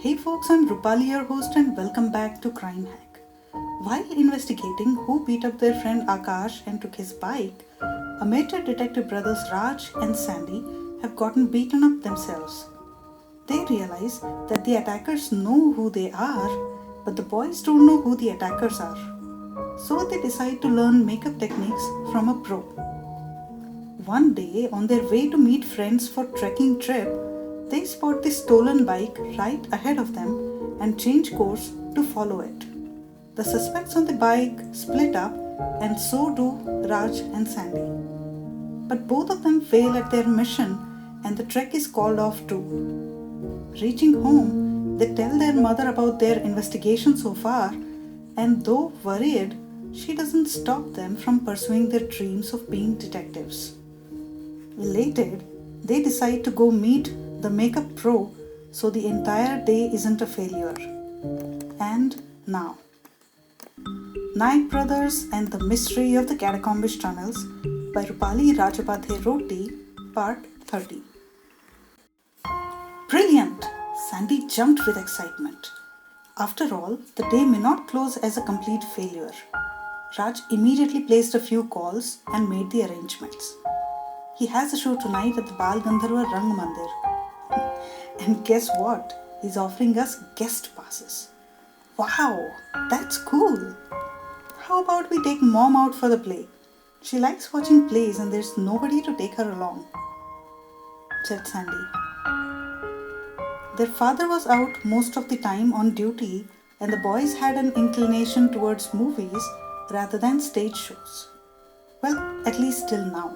Hey folks, I'm Rupali, your host, and welcome back to Crime Hack. While investigating who beat up their friend Akash and took his bike, amateur detective brothers Raj and Sandy have gotten beaten up themselves. They realize that the attackers know who they are, but the boys don't know who the attackers are. So they decide to learn makeup techniques from a pro. One day, on their way to meet friends for trekking trip, they spot the stolen bike right ahead of them and change course to follow it. The suspects on the bike split up, and so do Raj and Sandy. But both of them fail at their mission and the trek is called off too. Reaching home, they tell their mother about their investigation so far, and though worried, she doesn't stop them from pursuing their dreams of being detectives. Elated, they decide to go meet the makeup pro so the entire day isn't a failure. And now, Naik Brothers and the Mystery of the Catacombs Tunnels by Rupali Rajapathe Roti, Part 30. Brilliant! Sandy jumped with excitement. After all, the day may not close as a complete failure. Raj immediately placed a few calls and made the arrangements. He has a show tonight at the Bal Gandharva Rang Mandir. And guess what? He's offering us guest passes. Wow, that's cool. How about we take mom out for the play? She likes watching plays and there's nobody to take her along, said Sandy. Their father was out most of the time on duty and the boys had an inclination towards movies rather than stage shows. Well, at least till now.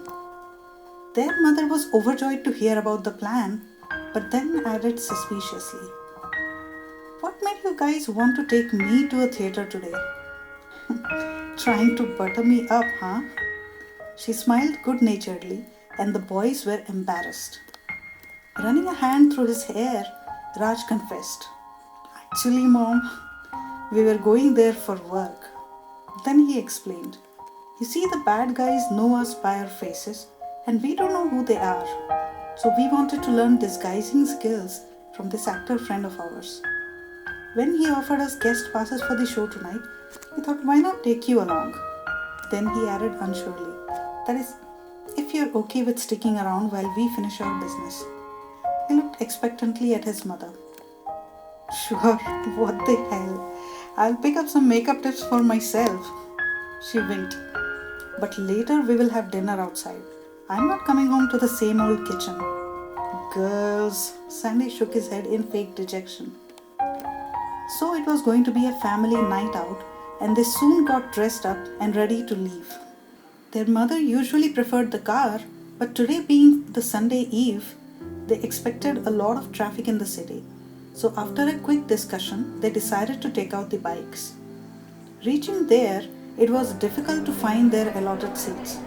Their mother was overjoyed to hear about the plan, but then added suspiciously, "What made you guys want to take me to a theatre today?" Trying to butter me up, huh? She smiled good-naturedly, and the boys were embarrassed. Running a hand through his hair, Raj confessed, "Actually, Mom, we were going there for work." Then he explained, "You see, the bad guys know us by our faces, and we don't know who they are. So we wanted to learn disguising skills from this actor friend of ours. When he offered us guest passes for the show tonight, we thought, why not take you along?" Then he added unsurely, "That is, if you're okay with sticking around while we finish our business." He looked expectantly at his mother. "Sure, what the hell? I'll pick up some makeup tips for myself." She winked. "But later we will have dinner outside. I'm not coming home to the same old kitchen." "Girls," Sandy shook his head in fake dejection. So it was going to be a family night out, and they soon got dressed up and ready to leave. Their mother usually preferred the car, but today being the Sunday eve, they expected a lot of traffic in the city. So after a quick discussion, they decided to take out the bikes. Reaching there, it was difficult to find their allotted seats.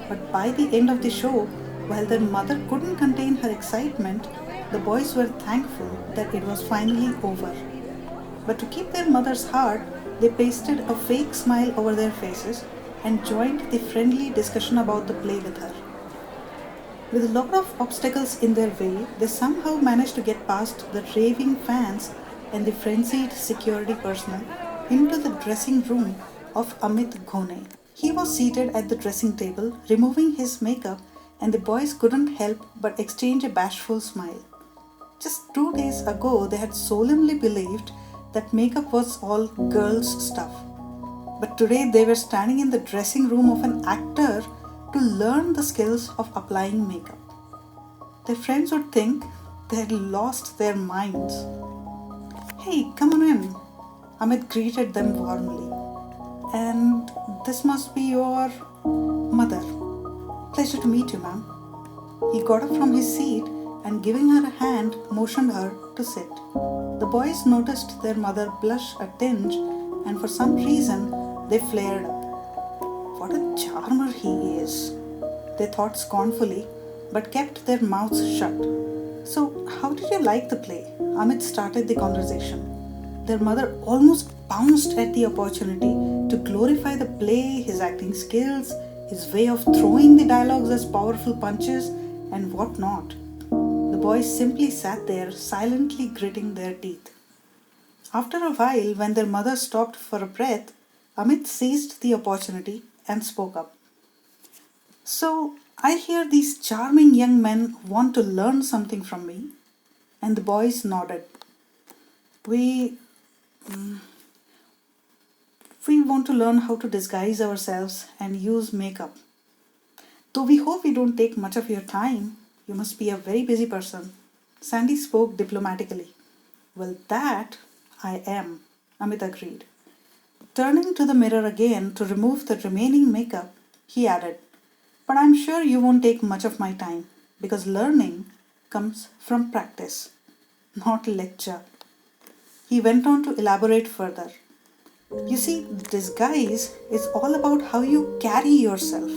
But by the end of the show, while their mother couldn't contain her excitement, the boys were thankful that it was finally over. But to keep their mother's heart, they pasted a fake smile over their faces and joined the friendly discussion about the play with her. With a lot of obstacles in their way, they somehow managed to get past the raving fans and the frenzied security personnel into the dressing room of Amit Ghone. He was seated at the dressing table, removing his makeup, and the boys couldn't help but exchange a bashful smile. Just 2 days ago, they had solemnly believed that makeup was all girls' stuff. But today they were standing in the dressing room of an actor to learn the skills of applying makeup. Their friends would think they had lost their minds. "Hey, come on in," Amit greeted them warmly. "And this must be your mother. Pleasure to meet you, ma'am." He got up from his seat and giving her a hand, motioned her to sit. The boys noticed their mother blush a tinge and for some reason they flared up. "What a charmer he is," they thought scornfully, but kept their mouths shut. "So, how did you like the play?" Amit started the conversation. Their mother almost pounced at the opportunity to glorify the play, his acting skills, his way of throwing the dialogues as powerful punches, and what not. The boys simply sat there silently gritting their teeth. After a while, when their mother stopped for a breath, Amit seized the opportunity and spoke up. So, I hear these charming young men want to learn something from me. And the boys nodded. We, we want to learn how to disguise ourselves and use makeup. Though we hope we don't take much of your time, you must be a very busy person. Sandy spoke diplomatically. Well, that I am, Amit agreed. Turning to the mirror again to remove the remaining makeup, he added, but I'm sure you won't take much of my time because learning comes from practice, not lecture. He went on to elaborate further. You see, disguise is all about how you carry yourself,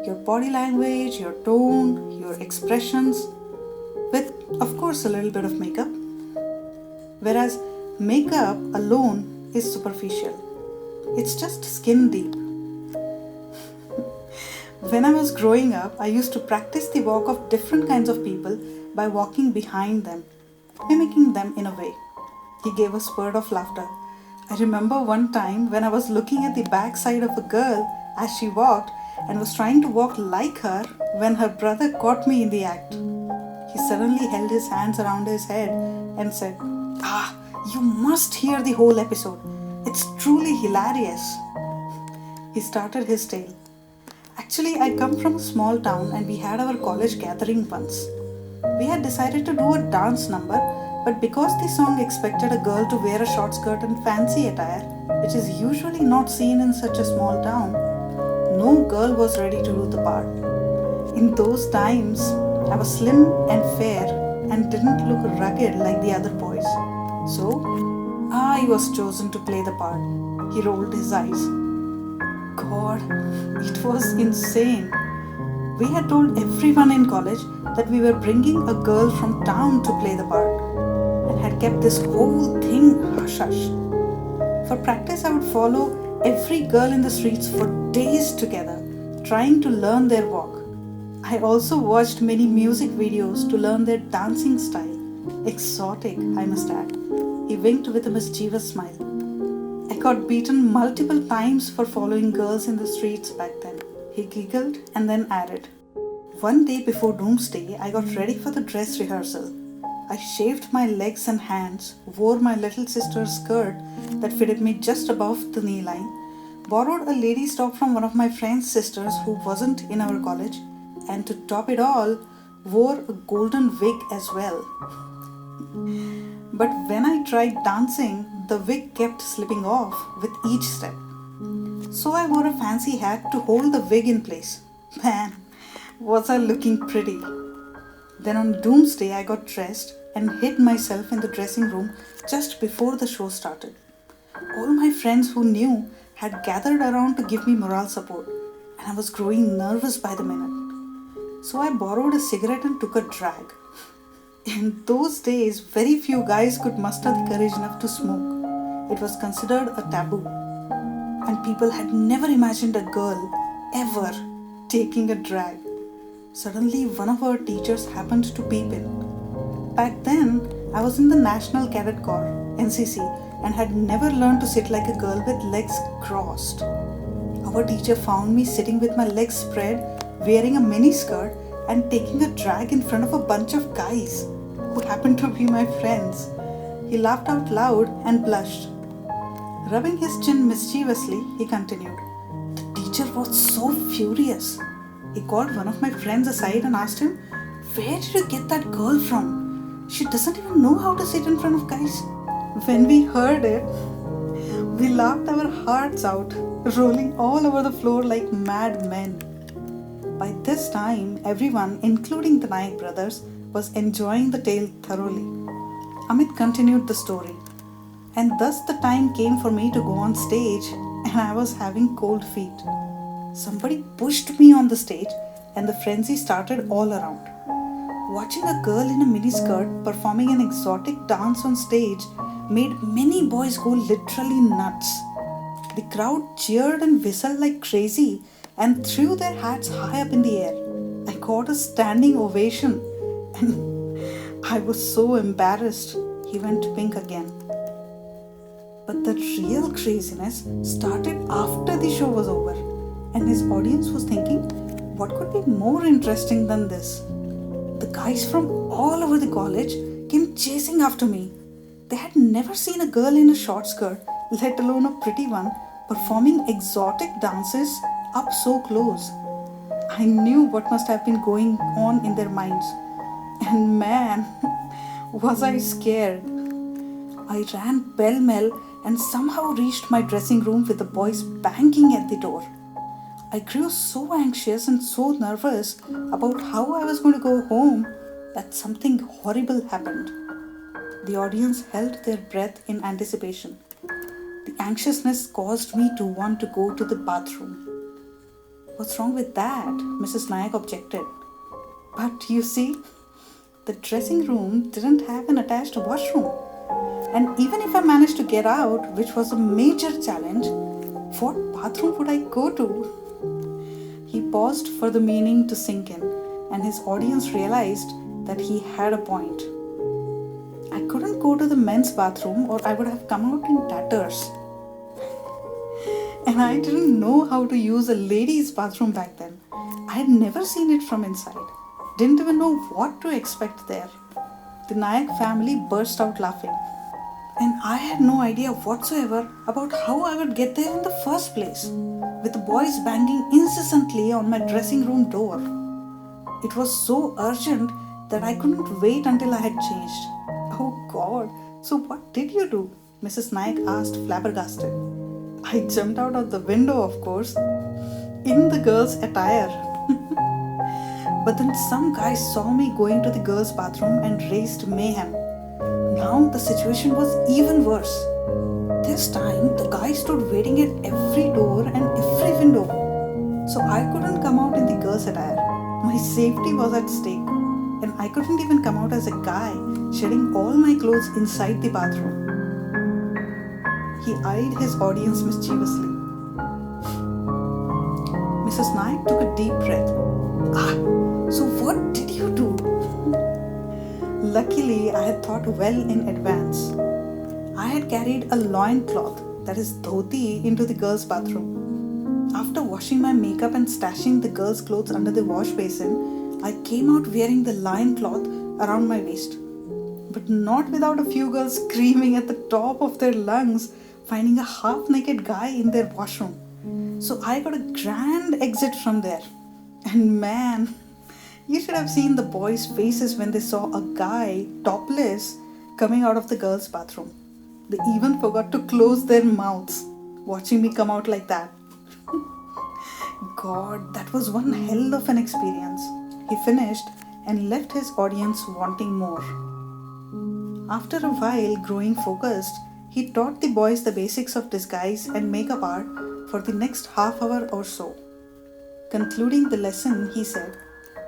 your body language, your tone, your expressions, with, of course, a little bit of makeup. Whereas makeup alone is superficial. It's just skin deep. When I was growing up, I used to practice the walk of different kinds of people by walking behind them, mimicking them in a way. He gave a spurt of laughter. I remember one time when I was looking at the backside of a girl as she walked and was trying to walk like her when her brother caught me in the act. He suddenly held his hands around his head and said, "Ah, you must hear the whole episode. It's truly hilarious." He started his tale. Actually, I come from a small town and we had our college gathering once. We had decided to do a dance number, but because the song expected a girl to wear a short skirt and fancy attire, which is usually not seen in such a small town, no girl was ready to do the part. In those times, I was slim and fair and didn't look rugged like the other boys. So, I was chosen to play the part. He rolled his eyes. God, it was insane. We had told everyone in college that we were bringing a girl from town to play the part and had kept this whole thing hush-hush. For practice, I would follow every girl in the streets for days together, trying to learn their walk. I also watched many music videos to learn their dancing style. Exotic, I must add. He winked with a mischievous smile. I got beaten multiple times for following girls in the streets back then. He giggled and then added, one day before Doomsday, I got ready for the dress rehearsal. I shaved my legs and hands, wore my little sister's skirt that fitted me just above the knee line, borrowed a lady's top from one of my friend's sisters who wasn't in our college, and to top it all, wore a golden wig as well. But when I tried dancing, the wig kept slipping off with each step. So I wore a fancy hat to hold the wig in place. Man, was I looking pretty. Then on Doomsday, I got dressed and hid myself in the dressing room just before the show started. All my friends who knew had gathered around to give me moral support, and I was growing nervous by the minute. So I borrowed a cigarette and took a drag. In those days, very few guys could muster the courage enough to smoke. It was considered a taboo, and people had never imagined a girl ever taking a drag. Suddenly, one of our teachers happened to peep in. Back then, I was in the National Cadet Corps, NCC, and had never learned to sit like a girl with legs crossed. Our teacher found me sitting with my legs spread, wearing a mini skirt, and taking a drag in front of a bunch of guys who happened to be my friends. He laughed out loud and blushed. Rubbing his chin mischievously, he continued. The teacher was so furious. He called one of my friends aside and asked him, "Where did you get that girl from? She doesn't even know how to sit in front of guys." When we heard it, we laughed our hearts out, rolling all over the floor like mad men. By this time, everyone, including the Naik brothers, was enjoying the tale thoroughly. Amit continued the story. And thus the time came for me to go on stage, and I was having cold feet. Somebody pushed me on the stage, and the frenzy started all around. Watching a girl in a miniskirt performing an exotic dance on stage made many boys go literally nuts. The crowd cheered and whistled like crazy and threw their hats high up in the air. I got a standing ovation, and I was so embarrassed. He went pink again. But the real craziness started after the show was over, and his audience was thinking, what could be more interesting than this? The guys from all over the college came chasing after me. They had never seen a girl in a short skirt, let alone a pretty one, performing exotic dances up so close. I knew what must have been going on in their minds. And man, was I scared. I ran pell mell and somehow reached my dressing room with the boys banging at the door. I grew so anxious and so nervous about how I was going to go home that something horrible happened. The audience held their breath in anticipation. The anxiousness caused me to want to go to the bathroom. What's wrong with that? Mrs. Nayak objected. But you see, the dressing room didn't have an attached washroom. And even if I managed to get out, which was a major challenge, what bathroom would I go to? He paused for the meaning to sink in, and his audience realized that he had a point. I couldn't go to the men's bathroom or I would have come out in tatters. And I didn't know how to use a ladies' bathroom back then. I had never seen it from inside. Didn't even know what to expect there. The Nayak family burst out laughing. And I had no idea whatsoever about how I would get there in the first place, with the boys banging incessantly on my dressing room door. It was so urgent that I couldn't wait until I had changed. Oh God, so what did you do? Mrs. Nayak asked, flabbergasted. I jumped out of the window, of course, in the girls' attire. But then some guys saw me going to the girls' bathroom and raised mayhem. Now the situation was even worse. This time, the guy stood waiting at every door and every window. So I couldn't come out in the girls' attire. My safety was at stake. And I couldn't even come out as a guy, shedding all my clothes inside the bathroom. He eyed his audience mischievously. Mrs. Nayak took a deep breath. So what did you do? Luckily, I had thought well in advance. I had carried a loincloth, that is dhoti, into the girls' bathroom. After washing my makeup and stashing the girls' clothes under the wash basin, I came out wearing the loincloth around my waist. But not without a few girls screaming at the top of their lungs, finding a half-naked guy in their washroom. So I got a grand exit from there. And man, you should have seen the boys' faces when they saw a guy, topless, coming out of the girls' bathroom. They even forgot to close their mouths, watching me come out like that. God, that was one hell of an experience. He finished and left his audience wanting more. After a while, growing focused, he taught the boys the basics of disguise and makeup art for the next half hour or so. Concluding the lesson, he said,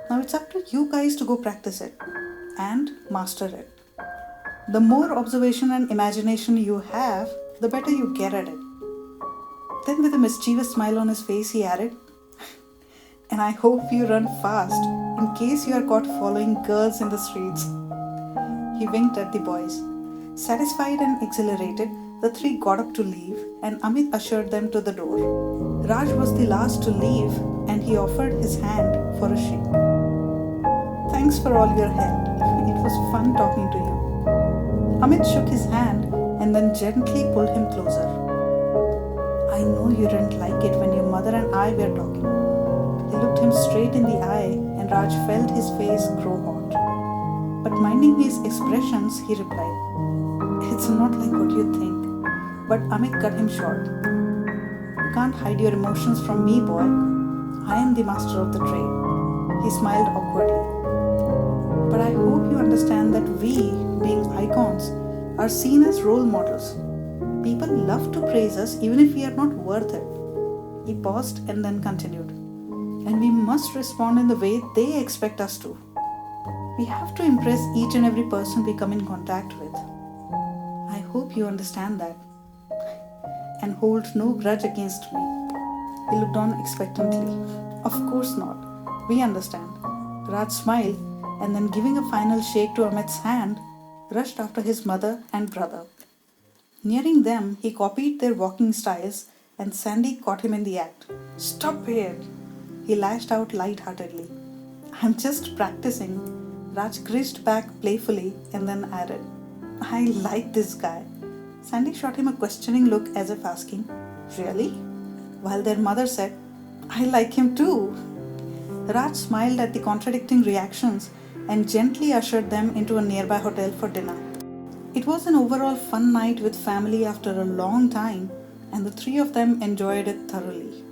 "Now it's up to you guys to go practice it and master it. The more observation and imagination you have, the better you get at it." Then with a mischievous smile on his face, he added, "And I hope you run fast in case you are caught following girls in the streets." He winked at the boys. Satisfied and exhilarated, the three got up to leave and Amit ushered them to the door. Raj was the last to leave and he offered his hand for a shake. "Thanks for all your help. It was fun talking to you." Amit shook his hand and then gently pulled him closer. "I know you didn't like it when your mother and I were talking." He looked him straight in the eye and Raj felt his face grow hot. But minding his expressions, he replied, "It's not like what you think." But Amit cut him short. "You can't hide your emotions from me, boy. I am the master of the trade." He smiled awkwardly. "But I hope you understand that we, being icons, are seen as role models. People love to praise us even if we are not worth it." He paused and then continued, "And we must respond in the way they expect us to. We have to impress each and every person we come in contact with. I hope you understand that and hold no grudge against me." He looked on expectantly. "Of course not. We understand." Raj smiled and then, giving a final shake to Amit's hand, rushed after his mother and brother. Nearing them, he copied their walking styles, and Sandy caught him in the act. "Stop it!" he lashed out light-heartedly. "I'm just practicing." Raj grished back playfully and then added, "I like this guy." Sandy shot him a questioning look as if asking, "Really?" While their mother said, "I like him too." Raj smiled at the contradicting reactions and gently ushered them into a nearby hotel for dinner. It was an overall fun night with family after a long time, and the three of them enjoyed it thoroughly.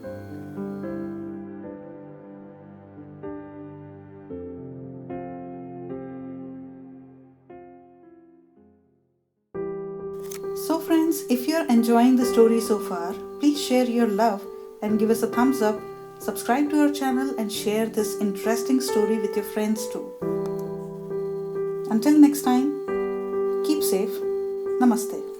So friends, if you are enjoying the story so far, please share your love and give us a thumbs up, subscribe to our channel and share this interesting story with your friends too. Until next time, keep safe. Namaste.